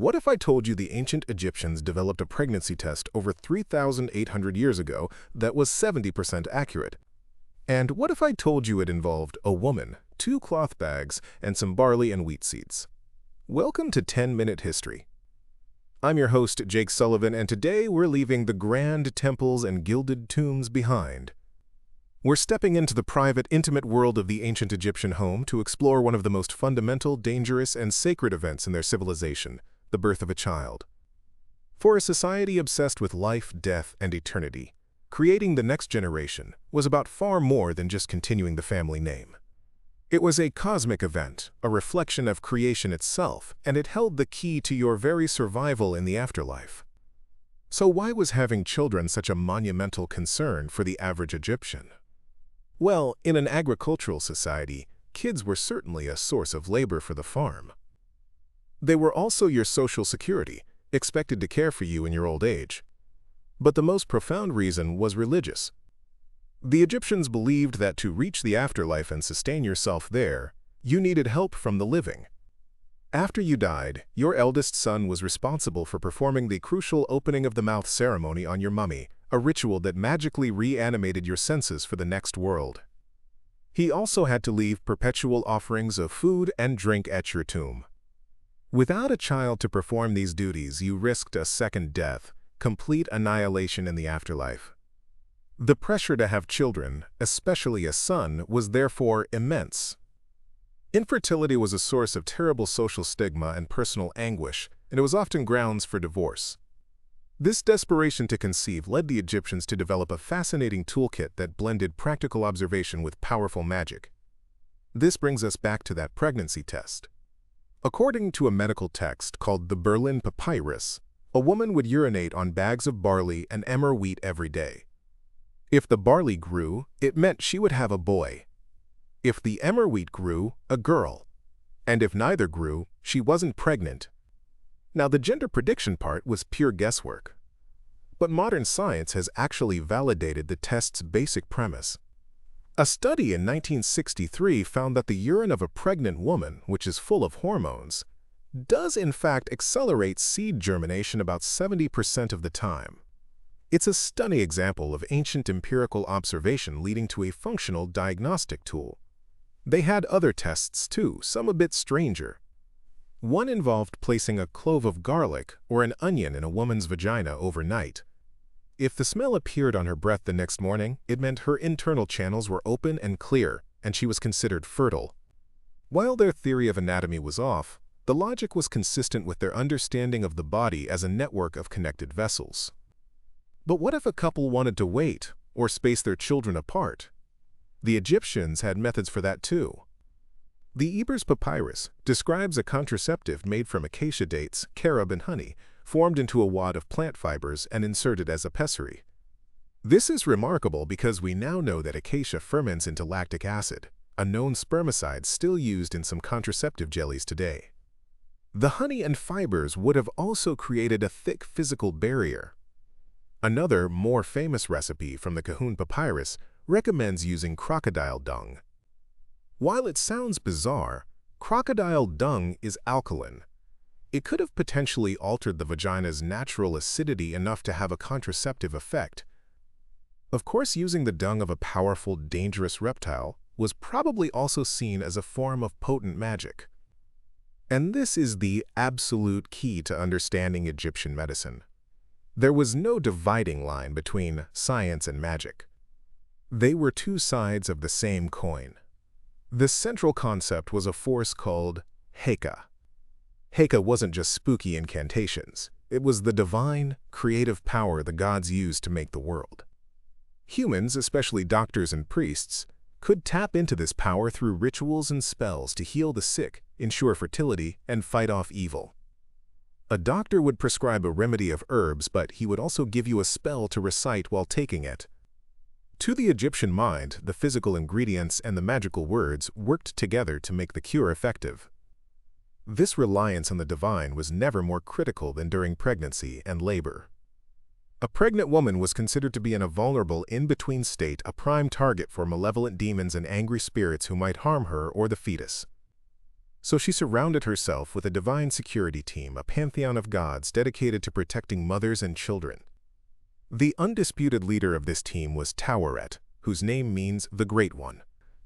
What if I told you the ancient Egyptians developed a pregnancy test over 3,800 years ago that was 70% accurate? And what if I told you it involved a woman, 2 cloth bags, and some barley and wheat seeds? Welcome to 10-Minute History. I'm your host, Jake Sullivan, and today we're leaving the grand temples and gilded tombs behind. We're stepping into the private, intimate world of the ancient Egyptian home to explore one of the most fundamental, dangerous, and sacred events in their civilization, the birth of a child. For a society obsessed with life, death, and eternity, creating the next generation was about far more than just continuing the family name. It was a cosmic event, a reflection of creation itself, and it held the key to your very survival in the afterlife. So why was having children such a monumental concern for the average Egyptian? Well, in an agricultural society, kids were certainly a source of labor for the farm. They were also your social security, expected to care for you in your old age. But the most profound reason was religious. The Egyptians believed that to reach the afterlife and sustain yourself there, you needed help from the living. After you died, your eldest son was responsible for performing the crucial opening of the mouth ceremony on your mummy, a ritual that magically reanimated your senses for the next world. He also had to leave perpetual offerings of food and drink at your tomb. Without a child to perform these duties, you risked a second death, complete annihilation in the afterlife. The pressure to have children, especially a son, was therefore immense. Infertility was a source of terrible social stigma and personal anguish, and it was often grounds for divorce. This desperation to conceive led the Egyptians to develop a fascinating toolkit that blended practical observation with powerful magic. This brings us back to that pregnancy test. According to a medical text called the Berlin Papyrus, a woman would urinate on bags of barley and emmer wheat every day. If the barley grew, it meant she would have a boy. If the emmer wheat grew, a girl. And if neither grew, she wasn't pregnant. Now, the gender prediction part was pure guesswork. But modern science has actually validated the test's basic premise. A study in 1963 found that the urine of a pregnant woman, which is full of hormones, does in fact accelerate seed germination about 70% of the time. It's a stunning example of ancient empirical observation leading to a functional diagnostic tool. They had other tests too, some a bit stranger. One involved placing a clove of garlic or an onion in a woman's vagina overnight. If the smell appeared on her breath the next morning, it meant her internal channels were open and clear, and she was considered fertile. While their theory of anatomy was off, the logic was consistent with their understanding of the body as a network of connected vessels. But what if a couple wanted to wait or space their children apart? The Egyptians had methods for that too. The Ebers Papyrus describes a contraceptive made from acacia dates, carob, and honey, formed into a wad of plant fibers and inserted as a pessary. This is remarkable because we now know that acacia ferments into lactic acid, a known spermicide still used in some contraceptive jellies today. The honey and fibers would have also created a thick physical barrier. Another, more famous recipe from the Kahun Papyrus recommends using crocodile dung. While it sounds bizarre, crocodile dung is alkaline. It could have potentially altered the vagina's natural acidity enough to have a contraceptive effect. Of course, using the dung of a powerful, dangerous reptile was probably also seen as a form of potent magic. And this is the absolute key to understanding Egyptian medicine. There was no dividing line between science and magic. They were two sides of the same coin. The central concept was a force called Heka. Heka wasn't just spooky incantations. It was the divine, creative power the gods used to make the world. Humans, especially doctors and priests, could tap into this power through rituals and spells to heal the sick, ensure fertility, and fight off evil. A doctor would prescribe a remedy of herbs, but he would also give you a spell to recite while taking it. To the Egyptian mind, the physical ingredients and the magical words worked together to make the cure effective. This reliance on the divine was never more critical than during pregnancy and labor. A pregnant woman was considered to be in a vulnerable in-between state, a prime target for malevolent demons and angry spirits who might harm her or the fetus. so she surrounded herself with a divine security team, a pantheon of gods dedicated to protecting mothers and children. The undisputed leader of this team was Taweret, whose name means the Great One.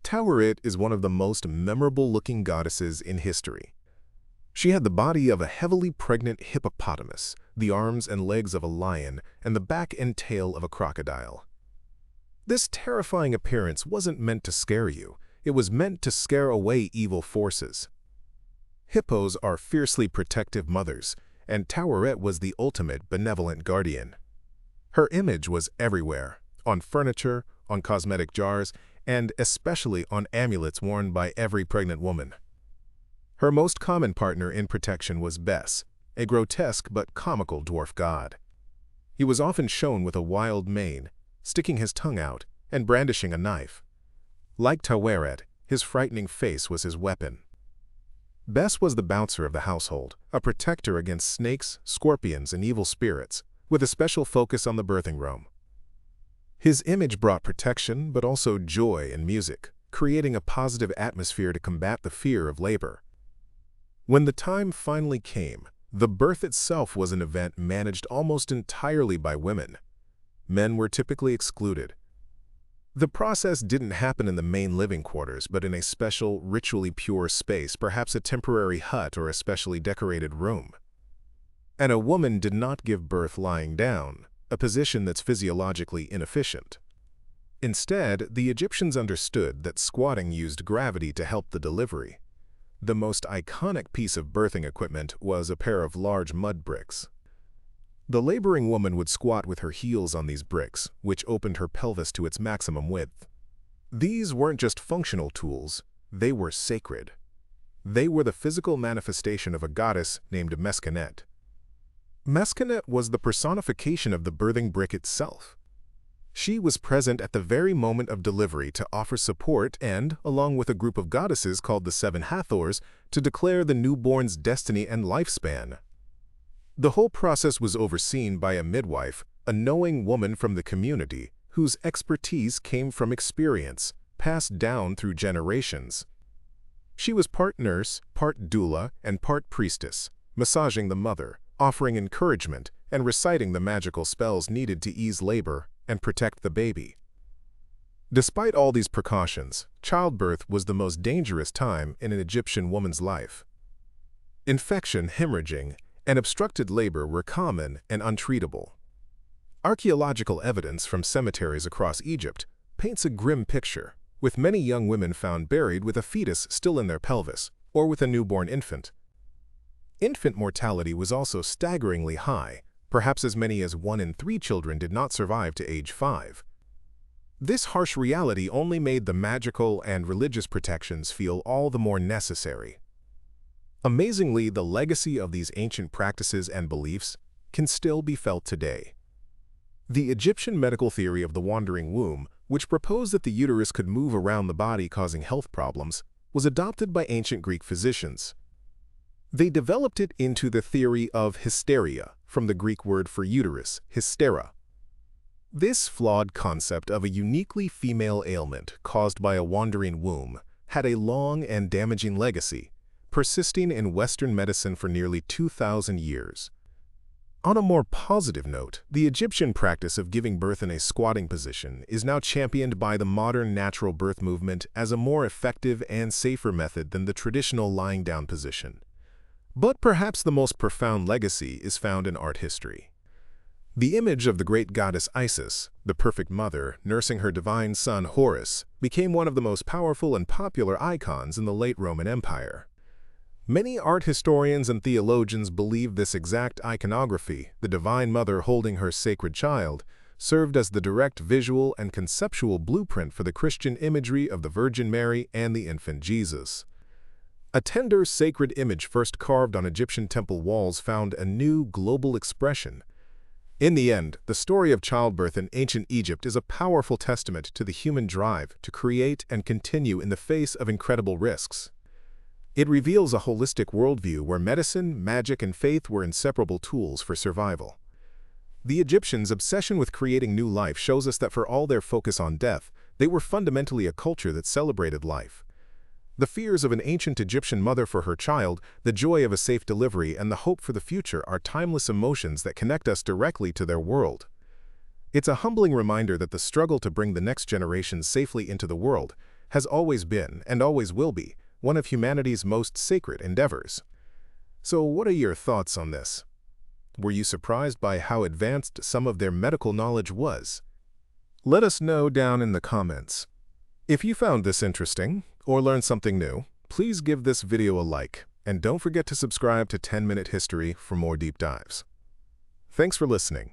Taweret is one of the most memorable-looking goddesses in history. She had the body of a heavily pregnant hippopotamus, the arms and legs of a lion, and the back and tail of a crocodile. This terrifying appearance wasn't meant to scare you. It was meant to scare away evil forces. Hippos are fiercely protective mothers, and Taweret was the ultimate benevolent guardian. Her image was everywhere, on furniture, on cosmetic jars, and especially on amulets worn by every pregnant woman. Her most common partner in protection was Bes, a grotesque but comical dwarf god. He was often shown with a wild mane, sticking his tongue out, and brandishing a knife. Like Taweret, his frightening face was his weapon. Bes was the bouncer of the household, a protector against snakes, scorpions, and evil spirits, with a special focus on the birthing room. His image brought protection, but also joy and music, creating a positive atmosphere to combat the fear of labor. When the time finally came, the birth itself was an event managed almost entirely by women. Men were typically excluded. The process didn't happen in the main living quarters, but in a special, ritually pure space, perhaps a temporary hut or a specially decorated room. And a woman did not give birth lying down, a position that's physiologically inefficient. Instead, the Egyptians understood that squatting used gravity to help the delivery. The most iconic piece of birthing equipment was a pair of large mud bricks. The laboring woman would squat with her heels on these bricks, which opened her pelvis to its maximum width. These weren't just functional tools, they were sacred. They were the physical manifestation of a goddess named Meskenet. Meskenet was the personification of the birthing brick itself. She was present at the very moment of delivery to offer support and, along with a group of goddesses called the Seven Hathors, to declare the newborn's destiny and lifespan. The whole process was overseen by a midwife, a knowing woman from the community, whose expertise came from experience, passed down through generations. She was part nurse, part doula, and part priestess, massaging the mother, offering encouragement, and reciting the magical spells needed to ease labor and protect the baby. Despite all these precautions, childbirth was the most dangerous time in an Egyptian woman's life. Infection, hemorrhaging, and obstructed labor were common and untreatable. Archaeological evidence from cemeteries across Egypt paints a grim picture, with many young women found buried with a fetus still in their pelvis, or with a newborn infant. Infant mortality was also staggeringly high, perhaps as many as 1 in 3 children did not survive to age 5. This harsh reality only made the magical and religious protections feel all the more necessary. Amazingly, the legacy of these ancient practices and beliefs can still be felt today. The Egyptian medical theory of the wandering womb, which proposed that the uterus could move around the body causing health problems, was adopted by ancient Greek physicians. They developed it into the theory of hysteria, from the Greek word for uterus, hystera. This flawed concept of a uniquely female ailment caused by a wandering womb had a long and damaging legacy, persisting in Western medicine for nearly 2,000 years. On a more positive note, the Egyptian practice of giving birth in a squatting position is now championed by the modern natural birth movement as a more effective and safer method than the traditional lying down position. But perhaps the most profound legacy is found in art history. The image of the great goddess Isis, the perfect mother, nursing her divine son Horus, became one of the most powerful and popular icons in the late Roman Empire. Many art historians and theologians believe this exact iconography, the Divine Mother holding her sacred child, served as the direct visual and conceptual blueprint for the Christian imagery of the Virgin Mary and the infant Jesus. A tender, sacred image first carved on Egyptian temple walls found a new global expression. In the end, the story of childbirth in ancient Egypt is a powerful testament to the human drive to create and continue in the face of incredible risks. It reveals a holistic worldview where medicine, magic, and faith were inseparable tools for survival. The Egyptians' obsession with creating new life shows us that for all their focus on death, they were fundamentally a culture that celebrated life. The fears of an ancient Egyptian mother for her child, the joy of a safe delivery, and the hope for the future are timeless emotions that connect us directly to their world. It's a humbling reminder that the struggle to bring the next generation safely into the world has always been, and always will be, one of humanity's most sacred endeavors. So what are your thoughts on this? Were you surprised by how advanced some of their medical knowledge was? Let us know down in the comments. If you found this interesting or learned something new, please give this video a like, and don't forget to subscribe to 10-Minute History for more deep dives. Thanks for listening.